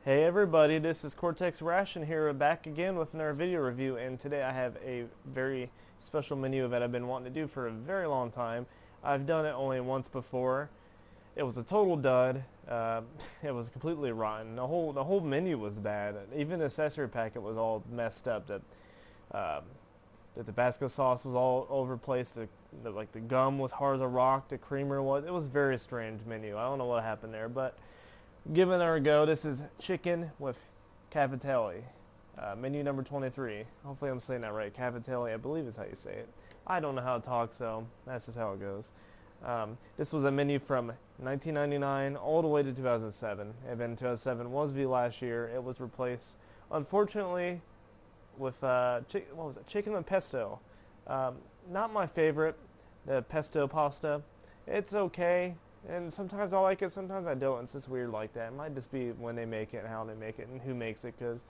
Hey everybody, this is CortexRations here, back again with another video review, and today I have a very special menu that I've been wanting to do for a very long time. I've done it only once before. It was a total dud. It was completely rotten. The whole menu was bad. Even the accessory packet was all messed up. Uh, the Tabasco sauce was all over the place. The gum was hard as a rock. The creamer was. It was a very strange menu. I don't know what happened there, but giving her a go. This is chicken with Cavatelli. Menu number 23. Hopefully I'm saying that right. Cavatelli, I believe is how you say it. I don't know how to talk, so that's just how it goes. This was a menu from 1999 all the way to 2007. And then 2007 was the last year. It was replaced, unfortunately, with what was it? Chicken and pesto. Not my favorite. The pesto pasta. It's okay. And sometimes I like it, sometimes I don't. It's just weird like that. It might just be when they make it and how they make it and who makes it, because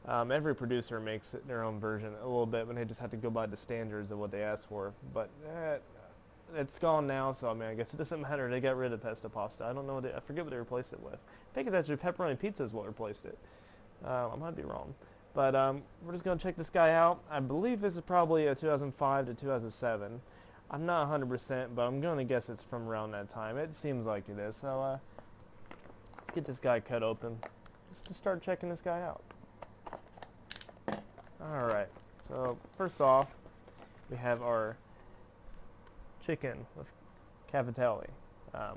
every producer makes it their own version a little bit, when they just have to go by the standards of what they ask for. But it's gone now, so I mean, I guess it doesn't matter. They got rid of pesto pasta. I don't know I forget what they replaced it with. I think it's actually pepperoni pizza is what replaced it. I might be wrong. But we're just going to check this guy out. I believe this is probably a 2005 to 2007. I'm not 100%, but I'm going to guess it's from around that time. It seems like it is. So let's get this guy cut open just to start checking this guy out. Alright, so first off, we have our chicken with Cavatelli,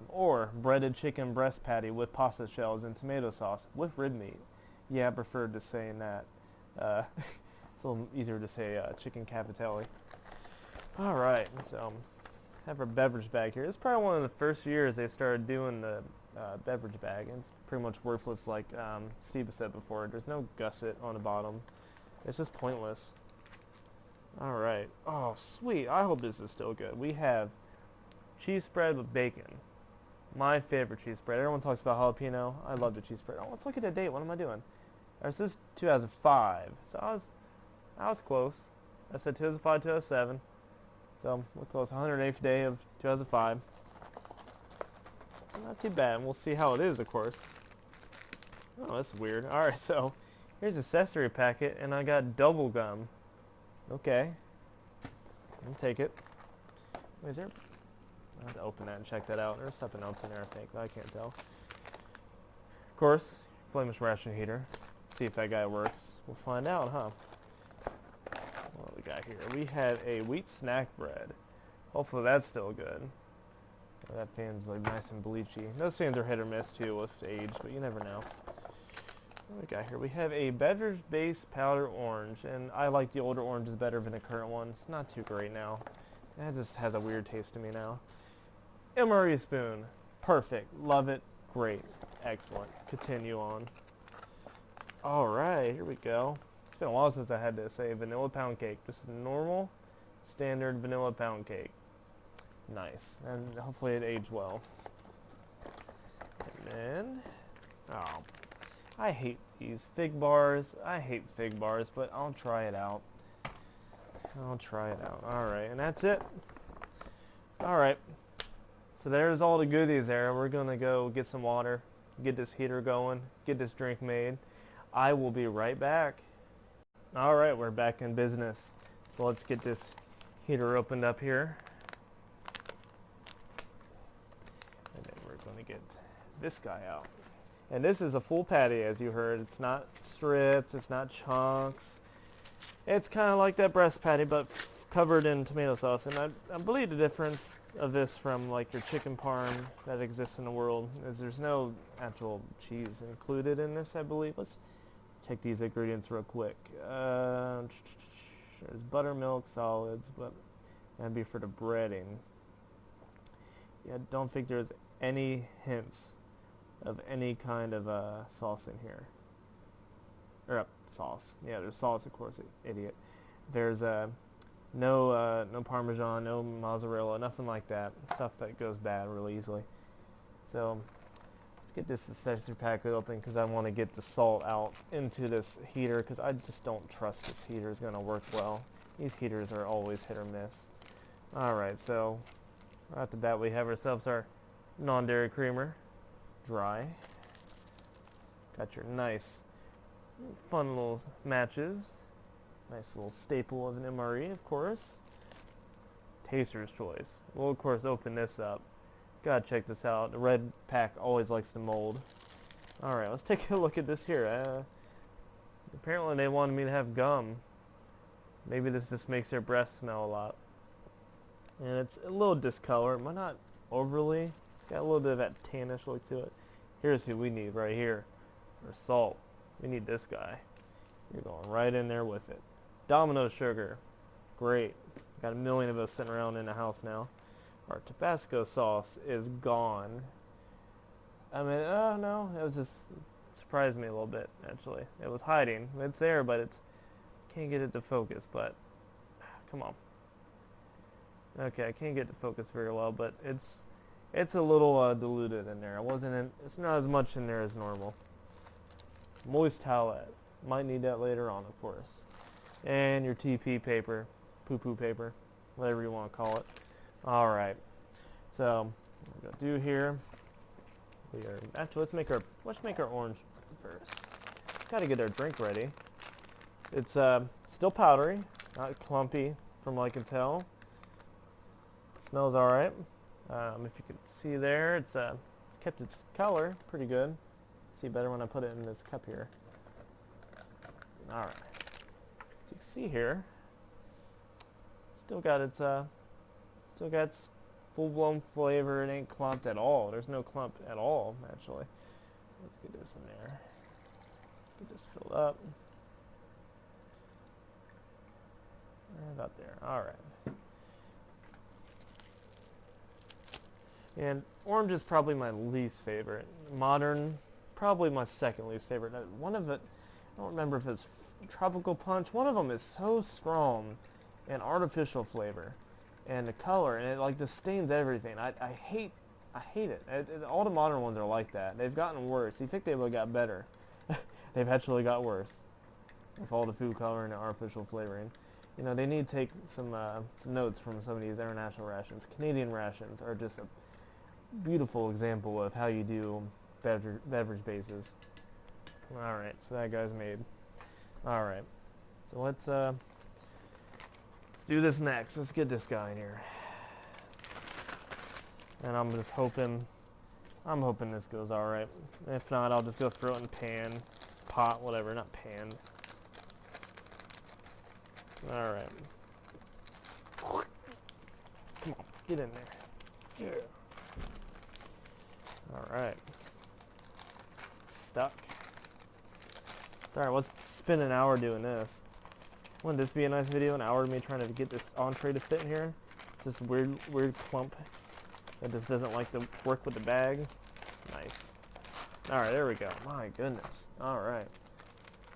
or breaded chicken breast patty with pasta shells and tomato sauce with rib meat. Yeah, I preferred to saying that. It's a little easier to say chicken Cavatelli. Alright, so have our beverage bag here. This is probably one of the first years they started doing the beverage bag. It's pretty much worthless, like Steve said before. There's no gusset on the bottom. It's just pointless. Alright. Oh, sweet. I hope this is still good. We have cheese spread with bacon. My favorite cheese spread. Everyone talks about jalapeno. I love the cheese spread. Oh, let's look at the date. What am I doing? This is 2005. So I was close. I said 2005, 2007. So we're close, 108th day of 2005. So not too bad. We'll see how it is, of course. Oh, that's weird. Alright, so here's the accessory packet, and I got double gum. Okay. I'll take it. Wait, is there... I have to open that and check that out. There's something else in there, I think, but I can't tell. Of course, flameless ration heater. See if that guy works. We'll find out, huh? What do we got here? We have a wheat snack bread. Hopefully that's still good. That fan's like nice and bleachy. Those fans are hit or miss too with age, but you never know. What do we got here? We have a beverage-based powder orange, and I like the older oranges better than the current one. It's not too great now. It just has a weird taste to me now. MRE spoon. Perfect. Love it. Great. Excellent. Continue on. Alright, here we go. It's been a while since I had to say vanilla pound cake. Just a normal, standard vanilla pound cake. Nice. And hopefully it aged well. And then, oh, I hate these fig bars. I hate fig bars, but I'll try it out. I'll try it out. Alright, and that's it. Alright. So there's all the goodies there. We're going to go get some water, get this heater going, get this drink made. I will be right back. Alright, we're back in business. So let's get this heater opened up here. And then we're going to get this guy out. And this is a full patty, as you heard. It's not strips, it's not chunks. It's kind of like that breast patty, but covered in tomato sauce. And I believe the difference of this from like your chicken parm that exists in the world is there's no actual cheese included in this, I believe. Let's check these ingredients real quick. There's buttermilk solids, but that'd be for the breading. Yeah, I don't think there's any hints of any kind of sauce in here. Or sauce. Yeah, there's sauce, of course, idiot. There's no Parmesan, no mozzarella, nothing like that. Stuff that goes bad really easily. So let's get this accessory packet open, because I want to get the salt out into this heater, because I just don't trust this heater is going to work well. These heaters are always hit or miss. Alright, so right off the bat we have ourselves our non-dairy creamer, dry. Got your nice, fun little matches. Nice little staple of an MRE, of course. Taster's Choice. We'll, of course, open this up. Gotta check this out. The red pack always likes to mold. Alright, let's take a look at this here. Apparently they wanted me to have gum. Maybe this just makes their breath smell a lot. And it's a little discolored, but not overly. It's got a little bit of that tannish look to it. Here's who we need right here. For salt. We need this guy. You're going right in there with it. Domino sugar. Great. Got a million of us sitting around in the house now. Our Tabasco sauce is gone. I mean, no, it was just surprised me a little bit, actually. It was hiding. It's there, but it's can't get it to focus, but come on. Okay, I can't get it to focus very well, but it's a little diluted in there. It's not as much in there as normal. Moist towelette. Might need that later on, of course. And your TP paper, poo-poo paper, whatever you want to call it. Alright, so what we're going to do here, actually let's make our orange first. Got to get our drink ready. It's still powdery, not clumpy from what I can tell. Smells alright. If you can see there, it's kept its color pretty good. See better when I put it in this cup here. Alright. So you can see here, still got its full-blown flavor. It ain't clumped at all. There's no clump at all, actually. Let's get this in there. Get this filled up. Right about there. Alright. And orange is probably my least favorite. Modern, probably my second least favorite. One of it, I don't remember if it's tropical punch. One of them is so strong and artificial flavor. And the color, and it like just stains everything. I hate it. All the modern ones are like that. They've gotten worse. You think they would have got better. They've actually got worse. With all the food coloring and artificial flavoring. You know, they need to take some notes from some of these international rations. Canadian rations are just a beautiful example of how you do beverage bases. Alright, so that guy's made. Alright, so let's do this next. Let's get this guy in here. And I'm just hoping this goes alright. If not, I'll just go throw it in the pan, pot, whatever, not pan. Alright. Come on, get in there. Yeah. Alright. Stuck. Alright, let's spend an hour doing this. Wouldn't this be a nice video? An hour of me trying to get this entree to fit in here? It's this weird clump that just doesn't like to work with the bag. Nice. Alright, there we go. My goodness. Alright.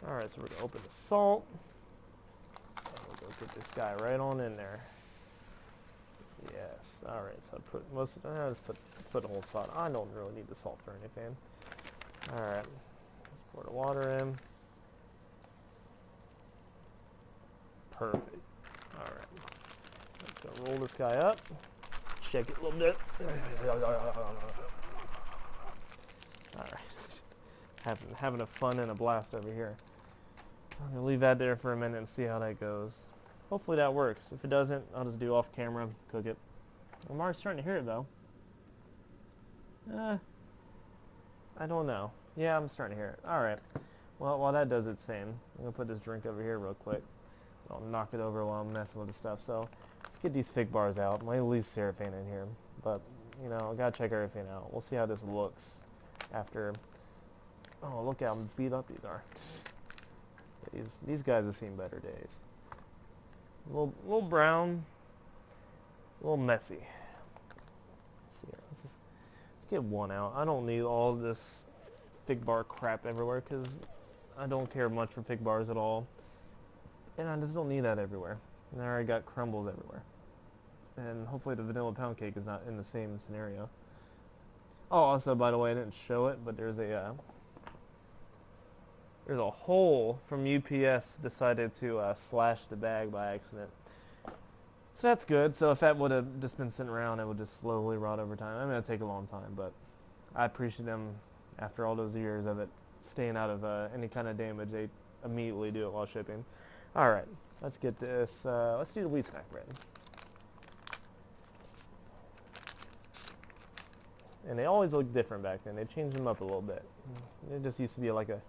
Alright, so we're going to open the salt. We'll go get this guy right on in there. Yes. Alright, so I put most of it. Let's put a whole salt. I don't really need the salt for anything. Alright. Let's pour the water in. Perfect. Alright. Let's go roll this guy up. Shake it a little bit. Alright. Having a fun and a blast over here. I'm going to leave that there for a minute and see how that goes. Hopefully that works. If it doesn't, I'll just do off camera, cook it. I'm already starting to hear it though. I don't know. Yeah, I'm starting to hear it. Alright. Well, while that does its thing, I'm going to put this drink over here real quick. I'll knock it over while I'm messing with the stuff. So, let's get these fig bars out. My least favorite fan in here. But, you know, I got to check everything out. We'll see how this looks after. Oh, look how beat up these are. These guys have seen better days. A little brown, a little messy. Let's see here. Let's get one out. I don't need all this fig bar crap everywhere because I don't care much for fig bars at all. And I just don't need that everywhere. And I already got crumbles everywhere. And hopefully the vanilla pound cake is not in the same scenario. Oh, also, by the way, I didn't show it, but there's a hole from UPS decided to slash the bag by accident. So that's good. So if that would have just been sitting around, it would just slowly rot over time. I mean, it'll take a long time, but I appreciate them after all those years of it staying out of any kind of damage, they immediately do it while shipping. Alright, let's get this, let's do the wheat snack bread. And they always look different back then. They changed them up a little bit. It just used to be like a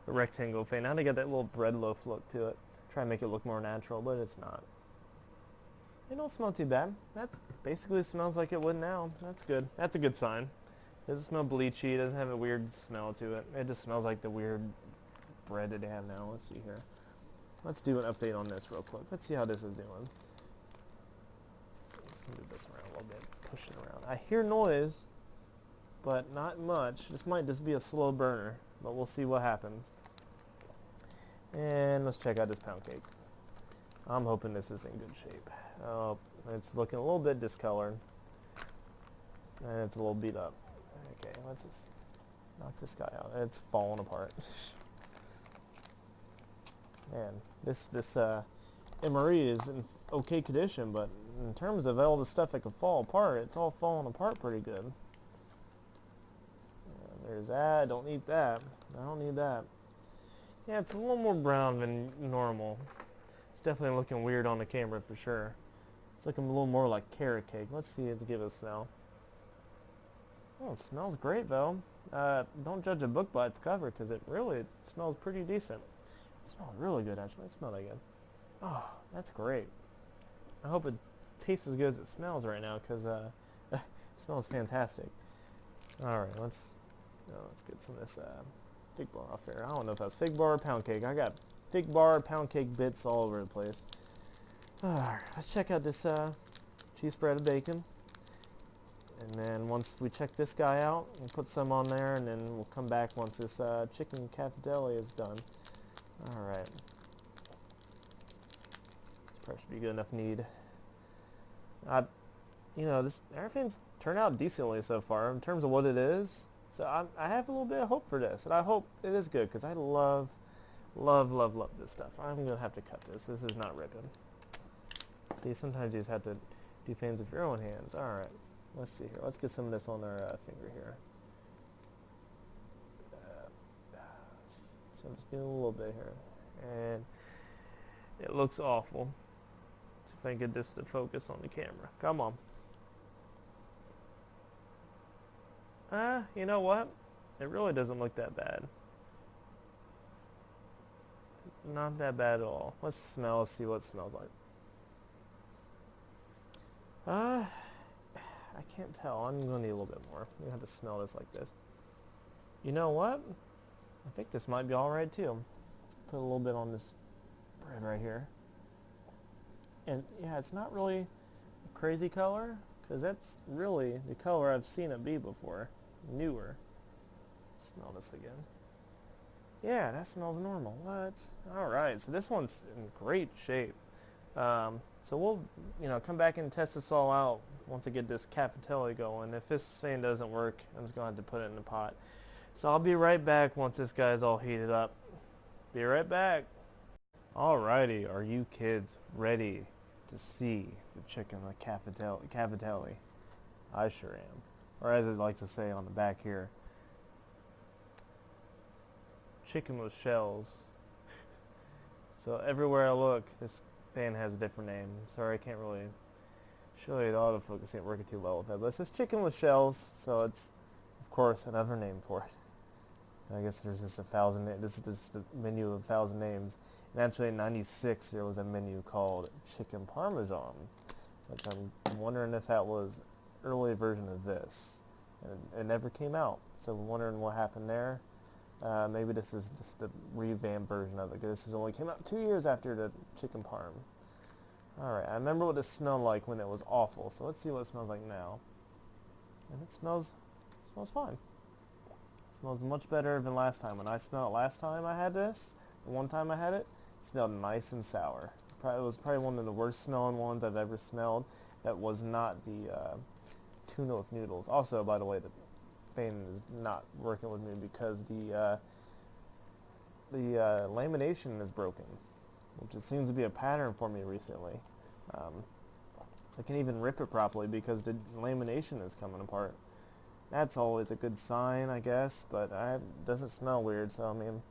rectangle thing. Now they got that little bread loaf look to it. Try and make it look more natural, but it's not. It don't smell too bad. That's basically smells like it would now. That's good. That's a good sign. It doesn't smell bleachy. It doesn't have a weird smell to it. It just smells like the weird bread that they have now. Let's see here. Let's do an update on this real quick. Let's see how this is doing. Let's move this around a little bit. Push it around. I hear noise, but not much. This might just be a slow burner, but we'll see what happens. And let's check out this pound cake. I'm hoping this is in good shape. Oh, it's looking a little bit discolored. And it's a little beat up. Okay, let's just knock this guy out. It's falling apart. Man, this MRE is in okay condition, but in terms of all the stuff that could fall apart, it's all falling apart pretty good. There's that. I don't need that. I don't need that. Yeah, it's a little more brown than normal. It's definitely looking weird on the camera for sure. It's looking a little more like carrot cake. Let's see it to give it a smell. Oh, it smells great though. Don't judge a book by its cover because it really smells pretty decent. It smells really good actually. It smells that good. Oh, that's great. I hope it tastes as good as it smells right now because it smells fantastic. Alright, let's get some of this fig bar off there. I don't know if that's fig bar or pound cake. I got fig bar, pound cake bits all over the place. Alright, let's check out this cheese spread of bacon. And then once we check this guy out, we'll put some on there, and then we'll come back once this chicken cavatelli is done. Alright. This probably should be good enough knead. You know, everything's turned out decently so far in terms of what it is. So I have a little bit of hope for this, and I hope it is good because I love this stuff. I'm going to have to cut this. This is not ripping. See, sometimes you just have to do things with your own hands. Alright, let's see here. Let's get some of this on our finger here. So I'm just getting a little bit here. And it looks awful. Let's see if I can get this to focus on the camera. Come on. You know what? It really doesn't look that bad. Not that bad at all. Let's smell, let's see what it smells like. I can't tell. I'm going to need a little bit more. I'm going to have to smell this like this. You know what? I think this might be alright too. Let's put a little bit on this bread right here. And yeah, it's not really a crazy color, because that's really the color I've seen it be before. Newer. Smell this again. Yeah, that smells normal. What? Alright, so this one's in great shape. So we'll, come back and test this all out once I get this cavatelli going. If this thing doesn't work, I'm just going to have to put it in the pot. So I'll be right back once this guy's all heated up. Be right back. Alrighty, are you kids ready to see the chicken with cavatelli? I sure am. Or as it likes to say on the back here, chicken with shells. So everywhere I look, this thing has a different name. Sorry, I can't really show you. The autofocus ain't working too well with it. But it says chicken with shells, so it's, of course, another name for it. I guess there's just 1,000. This is just a menu of 1,000 names. And actually, in '96, there was a menu called Chicken Parmesan, which I'm wondering if that was an early version of this. And it never came out, so I'm wondering what happened there. Maybe this is just a revamped version of it, because this only came out 2 years after the chicken parm. Alright, I remember what this smelled like when it was awful, so let's see what it smells like now. And it smells fine. It smells much better than last time. When I smelled it last time I had this, the one time I had it, it smelled nice and sour. It was probably one of the worst smelling ones I've ever smelled. That was not the tuna with noodles. Also, by the way, the thing is not working with me because the lamination is broken, which it seems to be a pattern for me recently. So I can't even rip it properly because the lamination is coming apart. That's always a good sign, I guess, but it doesn't smell weird, so I mean,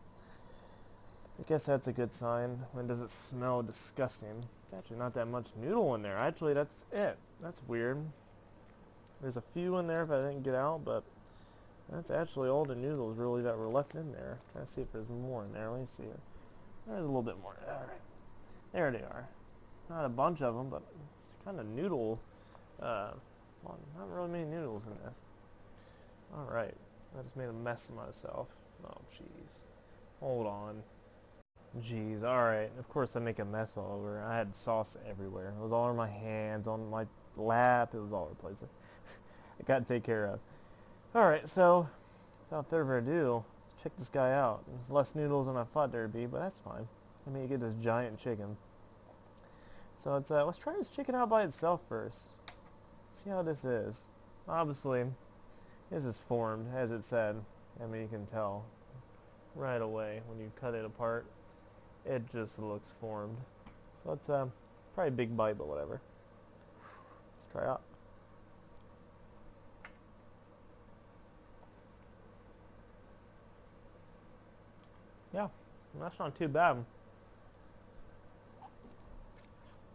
I guess that's a good sign. When does it smell disgusting? It's actually not that much noodle in there. Actually, that's it. That's weird. There's a few in there if I didn't get out, but that's actually all the noodles really that were left in there. Trying to see if there's more in there. Let me see. There's a little bit more. All right. There they are. Not a bunch of them, but it's kind of noodle. Well, not really many noodles in this. All right. I just made a mess of myself. Oh, jeez. Hold on. Jeez. All right. Of course, I make a mess all over. I had sauce everywhere. It was all over my hands, on my lap. It was all over the place. I got to take care of. All right. So, without further ado, let's check this guy out. There's less noodles than I thought there'd be, but that's fine. Let me get this giant chicken. So let's try this chicken out by itself first. See how this is. Obviously, this is formed, as it said. I mean, you can tell right away when you cut it apart. It just looks formed. So it's probably a big bite, but whatever. Let's try it out. Yeah, that's not too bad.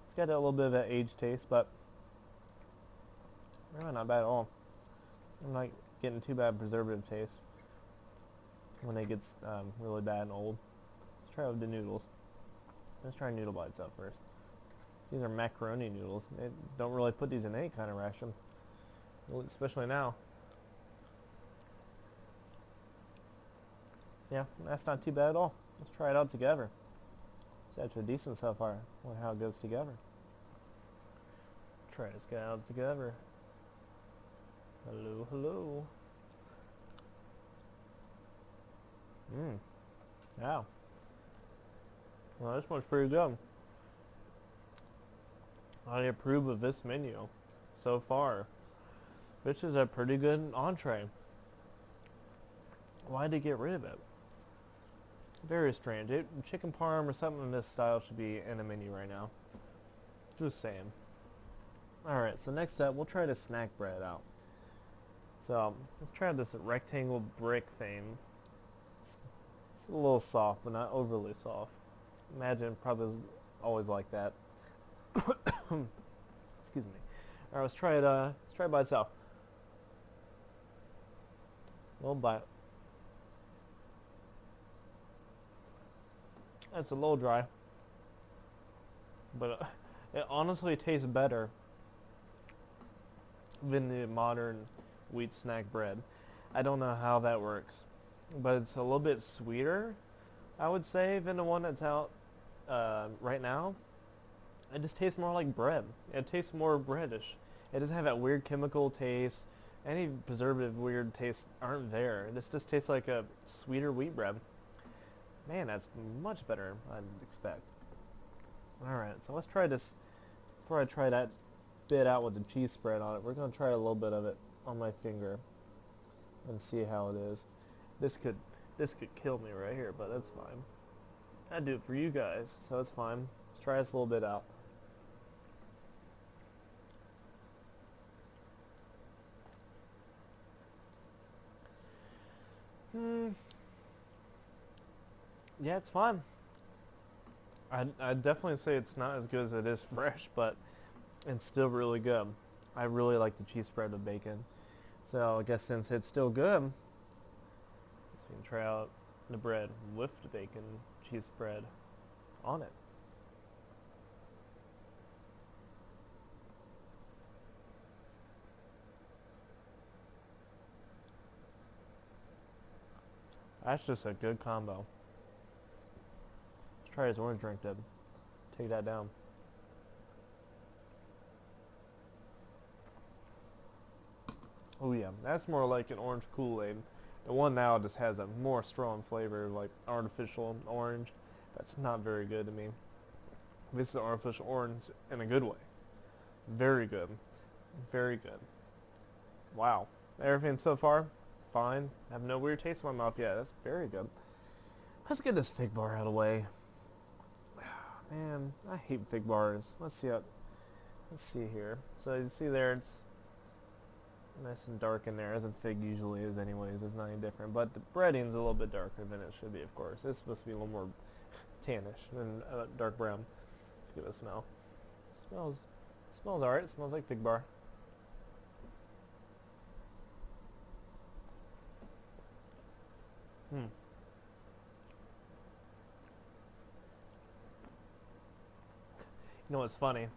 It's got a little bit of that aged taste, but really not bad at all. I'm not getting too bad preservative taste when it gets really bad and old. Let's try with the noodles. Let's try noodle by itself first. These are macaroni noodles. They don't really put these in any kind of ration, especially now. Yeah, that's not too bad at all. Let's try it out together. It's actually decent so far. Wonder how it goes together. Try this guy out together. Hello, hello. Yeah. Well, this one's pretty good. I approve of this menu so far. This is a pretty good entree. Why'd they get rid of it? Very strange. Chicken parm or something in this style should be in a menu right now. Just saying. Alright, so next up, we'll try the snack bread out. So, let's try this rectangle brick thing. It's a little soft, but not overly soft. Imagine it probably is always like that. Excuse me. Alright, let's try it by itself. A little bite. It's a little dry, but it honestly tastes better than the modern wheat snack bread. I don't know how that works, but it's a little bit sweeter, I would say, than the one that's out right now. It just tastes more like bread. It tastes more breadish. It doesn't have that weird chemical taste. Any preservative weird tastes aren't there. This just tastes like a sweeter wheat bread. Man, that's much better than I'd expect. Alright, so let's try this. Before I try that bit out with the cheese spread on it, we're going to try a little bit of it on my finger and see how it is. This could kill me right here, but that's fine. I do it for you guys, so it's fine. Let's try this a little bit out. Yeah, it's fine. I'd definitely say it's not as good as it is fresh, but it's still really good. I really like the cheese spread with bacon. So I guess since it's still good, we can try out the bread with the bacon cheese spread on it. That's just a good combo. Let's try his orange drink, Deb. Take that down. Oh yeah, that's more like an orange Kool-Aid. The one now just has a more strong flavor, like artificial orange. That's not very good to me. This is artificial orange in a good way. Very good. Very good. Wow. Everything so far, fine. I have no weird taste in my mouth yet. That's very good. Let's get this fig bar out of the way. Man, I hate fig bars. Let's see here. So you see there, Nice and dark in there, as a fig usually is anyways. It's not any different. But the breading's a little bit darker than it should be, of course. It's supposed to be a little more tannish than dark brown. Let's give it a smell. Smells alright. It smells like fig bar. Hmm. You know what's funny?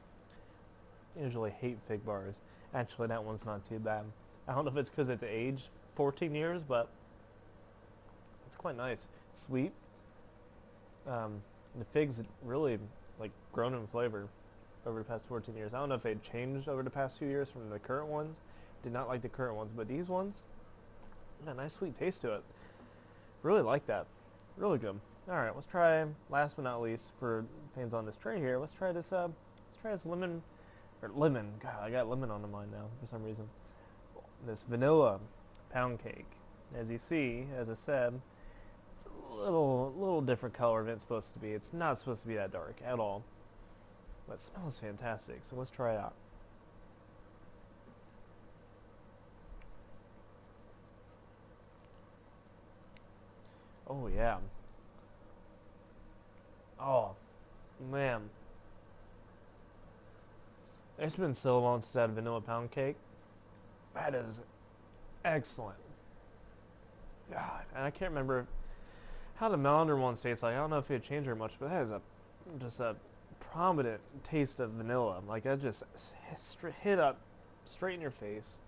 I usually hate fig bars. Actually, that one's not too bad. I don't know if it's because it's aged 14 years, but it's quite nice. Sweet. The figs really like grown in flavor over the past 14 years. I don't know if they've changed over the past few years from the current ones. Did not like the current ones, but these ones, got a nice sweet taste to it. Really like that. Really good. All right, let's try. Last but not least, for things on this tray here, let's try this. Let's try this lemon. God, I got lemon on the mind now for some reason. This vanilla pound cake. As you see, as I said, it's a little different color than it's supposed to be. It's not supposed to be that dark at all. But it smells fantastic, so let's try it out. Oh yeah. Oh, man. It's been so long since I had a vanilla pound cake. That is excellent. God, and I can't remember how the Melander ones taste like. I don't know if it changed very much, but that is just a prominent taste of vanilla. Like that just hit up straight in your face.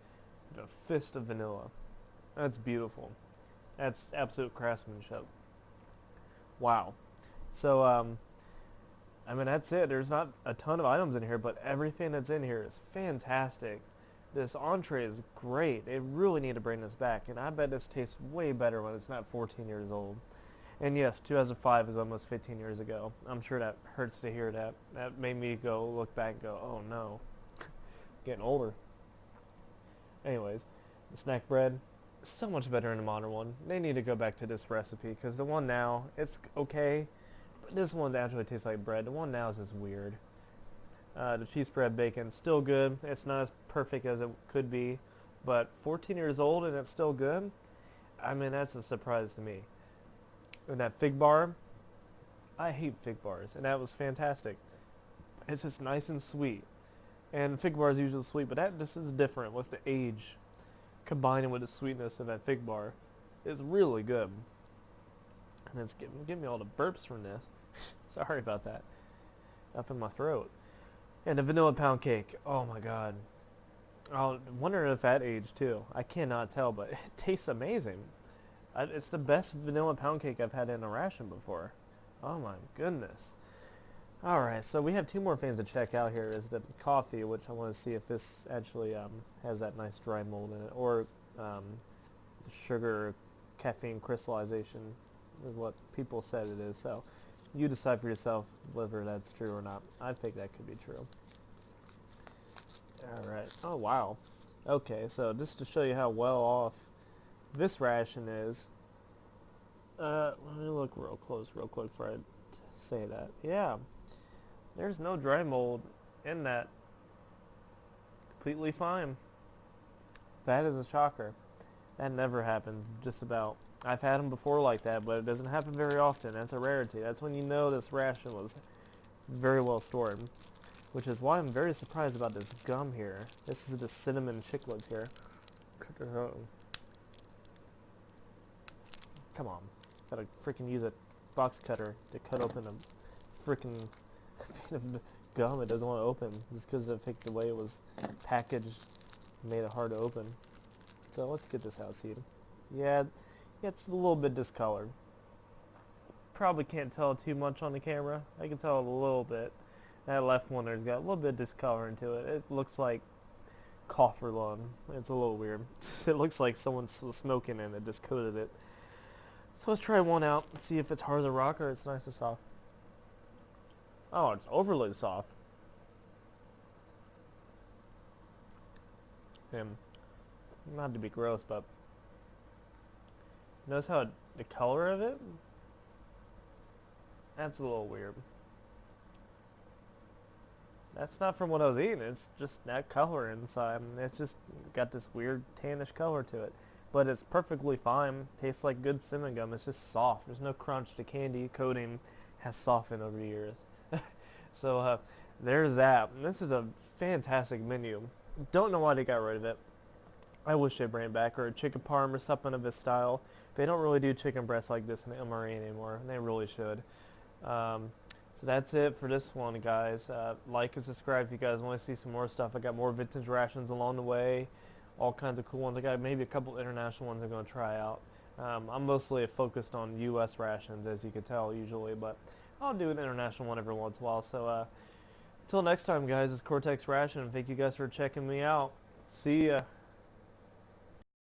A fist of vanilla. That's beautiful. That's absolute craftsmanship. Wow. So, I mean, that's it. There's not a ton of items in here, but everything that's in here is fantastic. This entree is great. They really need to bring this back, and I bet this tastes way better when it's not 14 years old. And yes, 2005 is almost 15 years ago. I'm sure that hurts to hear that. That made me look back and go, oh no, getting older. Anyways, the snack bread, so much better than the modern one. They need to go back to this recipe, because the one now, it's okay. This one actually tastes like bread. The one now is just weird. The cheese spread bacon, still good. It's not as perfect as it could be, but 14 years old and it's still good? I mean, that's a surprise to me. And that fig bar, I hate fig bars, and that was fantastic. It's just nice and sweet. And fig bar is usually sweet, but this is different with the age combining with the sweetness of that fig bar. It's really good. And it's giving me all the burps from this. Sorry about that. Up in my throat. And the vanilla pound cake. Oh my god. I wonder if that aged too. I cannot tell, but it tastes amazing. It's the best vanilla pound cake I've had in a ration before. Oh my goodness. Alright, so we have two more things to check out here. Is the coffee, which I want to see if this actually has that nice dry mold in it. Or the sugar caffeine crystallization is what people said it is. So you decide for yourself whether that's true or not. I think that could be true. Alright. Oh, wow. Okay, so just to show you how well off this ration is, let me look real close real quick before I say that. Yeah, there's no dry mold in that. Completely fine. That is a shocker. That never happened, just about. I've had them before like that, but it doesn't happen very often. That's a rarity. That's when you know this ration was very well stored. Which is why I'm very surprised about this gum here. This is the cinnamon chiclets here. Come on. Gotta freaking use a box cutter to cut open a freaking thing of gum. It doesn't want to open just because I think the way it was packaged made it hard to open. So let's get this out, see. Yeah, it's a little bit discolored. Probably can't tell too much on the camera. I can tell a little bit. That left one there's got a little bit of discoloring to it. It looks like coffer lung. It's a little weird. It looks like someone's smoking and it just coated it. So let's try one out and see if it's hard as a rock or it's nice and soft. Oh, it's overly soft. And not to be gross, but notice how the color of it? That's a little weird. That's not from what I was eating. It's just that color inside. It's just got this weird tannish color to it. But it's perfectly fine. Tastes like good cinnamon gum. It's just soft. There's no crunch. The candy coating has softened over the years. So there's that. And this is a fantastic menu. Don't know why they got rid of it. I wish they bring it back, or a chicken parm or something of this style. They don't really do chicken breasts like this in the MRE anymore. They really should. So that's it for this one, guys. Like and subscribe if you guys want to see some more stuff. I got more vintage rations along the way, all kinds of cool ones. I got maybe a couple international ones I'm going to try out. I'm mostly focused on U.S. rations, as you can tell usually, but I'll do an international one every once in a while. So until next time, guys, it's Cortex Ration. Thank you guys for checking me out. See ya.